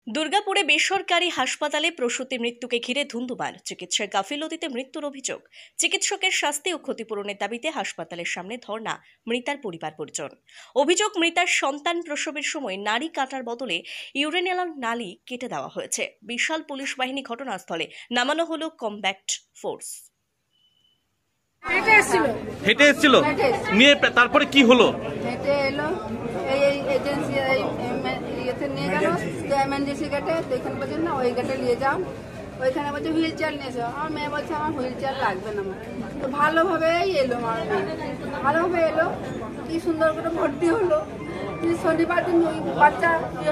দুর্গাপুরে বেসরকারি হাসপাতালে প্রসূতি মৃত্যুকে ঘিরে ধুন্ধুমার। চিকিৎসার গাফিলতিতে মৃত্যুর অভিযোগ। চিকিৎসকের শাস্তি ও ক্ষতিপূরণের দাবিতে হাসপাতালের সামনে ধর্ণা মৃতার পরিবার পরিজন। অভিযোগ, মৃতার সন্তান প্রসবের সময় নাড়ি কাটার বদলে ইউরেনিয়াল নালী কেটে দেওয়া হয়েছে। বিশাল পুলিশ বাহিনী ঘটনাস্থলে নামানো হলো কমব্যাট ফোর্স। হেঁটে এসেছিল নিয়ে তারপরে কি হলো? হেঁটে এলো, এই এজেন্সি ইয়েতে নিয়ে গেল এমএনডিসি গেটে, তো এখানে বলছেন না ওই গেটে নিয়ে যাও, ওইখানে বলছে হুইল চেয়ার নিয়ে এসো। আমার মেয়ে বলছে আমার হুইল চেয়ার লাগবে না, আমার তো ভালোভাবেই এলো, আমার মেয়ে ভালোভাবে এলো, কি সুন্দর করে ভর্তি হলো। শনিবার দিন ওই বাচ্চা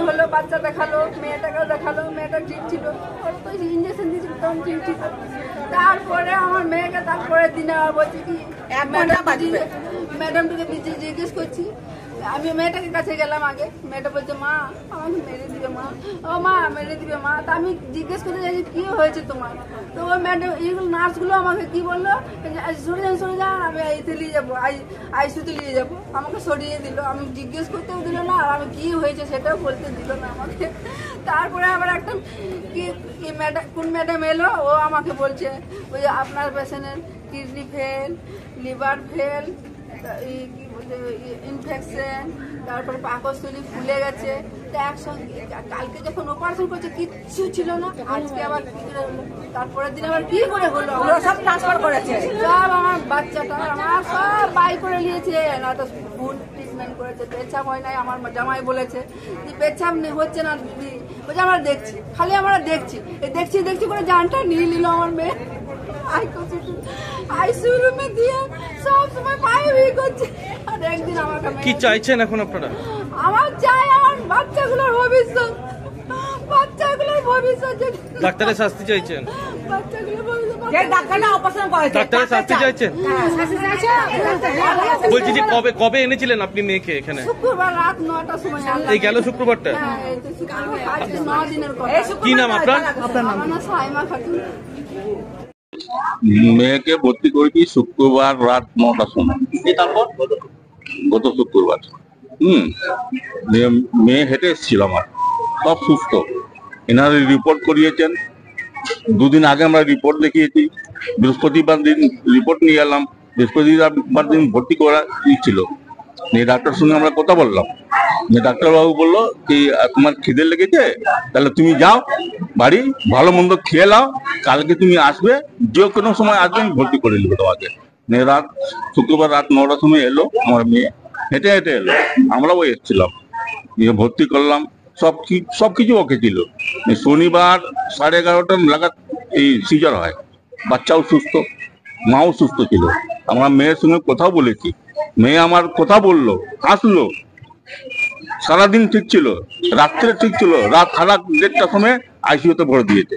হলো, বাচ্চা দেখালো, মেয়েটাকেও দেখালো, মেয়েটা ঠিক ছিল, ওর তো ইঞ্জেকশন দিয়েছিল তখন ঠিক ছিল। তারপরে আমার মেয়েকে তারপরের দিনে আবার বলছে কি ম্যাডামটাকে জিজ্ঞেস করছি, আমি মেয়েটাকে কাছে গেলাম আগে, মেয়েটা বলছে মা আমাকে মেরে দিবে মা, ও মা মেরে দিবে মা। তা আমি জিজ্ঞেস করতে চাইছি কি হয়েছে তোমার, তো ওই ম্যাডাম এইগুলো নার্সগুলো আমাকে কি বললো, সরে যান আমি এতে নিয়ে যাবো, আইসিউতে নিয়ে যাবো, আমাকে সরিয়ে দিল। আমি জিজ্ঞেস করতেও দিল না, আর আমি কি হয়েছে সেটাও বলতে দিল না আমাকে। তারপরে আবার একটা কি ম্যাডাম, কোন ম্যাডাম এলো, ও আমাকে বলছে ওই যে আপনার পেশেন্টের কিডনি ফেল, লিভার ফেল, কি বলছে ইনফেকশন, তারপরে পাকস্থলী ফুলে গেছে, তো একসঙ্গে কালকে যখন অপারেশন করছে কিচ্ছু ছিল না, আজকে আবার তারপরের দিন আবার কি করে হলো, সব ট্রান্সফার করেছে, সব আমার বাচ্চাটা আমার সব বাই করে নিয়েছে, না তো ফুল ট্রিটমেন্ট করেছে, পেচ্ছাপ হয় নাই। আমার জামাই বলেছে যে পেচ্ছাপ হচ্ছে না দিদি, বলছে আমরা দেখছি, খালি আমরা দেখছি, দেখছি দেখছি করে জানটা নিয়ে নিল আমার মেয়ে। আইসিইউ রুমে দিয়ে সব সময় পায়ে করছে। আর একদিন আমার কি চাইছেন এখন আপনারা? আমার চাই আমার বাচ্চাগুলোর ভবিষ্যৎ, বাচ্চাগুলোর ভবিষ্যৎ। ডাক্তারের শাস্তি চাইছেন? বাচ্চাগুলোর ভবিষ্যৎ, ডাক্তারের শাস্তি চাইছেন? বলছি যে কবে এনেছিলেন আপনি মেয়েকে এখানে? শুক্রবার রাত 9টার সময়। এই গেল শুক্রবারটা? আজকে 9 দিনের কথা। কি নাম আপনার? আমার নাম সাইমা খাতুন। মেয়েকে ভর্তি করেছি শুক্রবার রাত 9টার সময়, তারপর গত শুক্রবার। মেয়ে হেঁটে এসেছিল, আমার সব সুস্থ। এনারা রিপোর্ট করিয়েছেন, দুদিন আগে আমরা রিপোর্ট দেখিয়েছি, বৃহস্পতিবার দিন রিপোর্ট নিয়ে এলাম, বৃহস্পতিবার দিন ভর্তি করা ছিল। ডাক্তার সঙ্গে আমরা কথা বললাম, ডাক্তারবাবু বললো কি তোমার খিদে লেগেছে, তাহলে তুমি যাও বাড়ি, ভালো মন্দ খেয়ে নাও, কালকে তুমি আসবে, যে কোনো সময় আসবে, আমি ভর্তি করে নেবো তোমাকে। রাত শুক্রবার রাত 9টার সময় এলো আমার মেয়ে, হেঁটে হেঁটে এলো, আমরাও এসেছিলাম, ভর্তি করলাম, সবকিছু ওকে ছিল। শনিবার 11:30 নাগাদ এই সিজার হয়, বাচ্চাও সুস্থ, মাও সুস্থ ছিল। আমরা মেয়ের সঙ্গে কথাও বলেছি, মেয়ে আমার কথা বললো, হাসলো, সারাদিন ঠিক ছিল, রাত্রে ঠিক ছিল, রাত 1:30টার সময় আইসিইউতে ভরে দিয়েছে।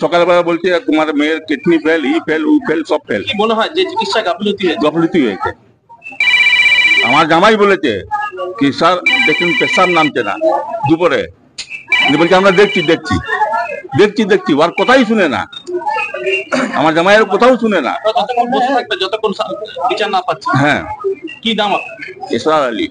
সকালবেলা বলছে তোমার মেয়ের কিডনি ফেল, ই ফেল, উ ফেল, সব ফেল। মনে হয় যে চিকিৎসা গাফিলতি হয়েছে। আমার জামাই বলেছে কি স্যার দেখুন পেশাব নামছে না দুপুরে, বলছে আমরা দেখছি, আর কথাই শুনে না, আমার জামাইয়ের কোথাও শুনে না, যতক্ষণ বিচার না পাচ্ছে। হ্যাঁ। কি নাম? এসরার আলী।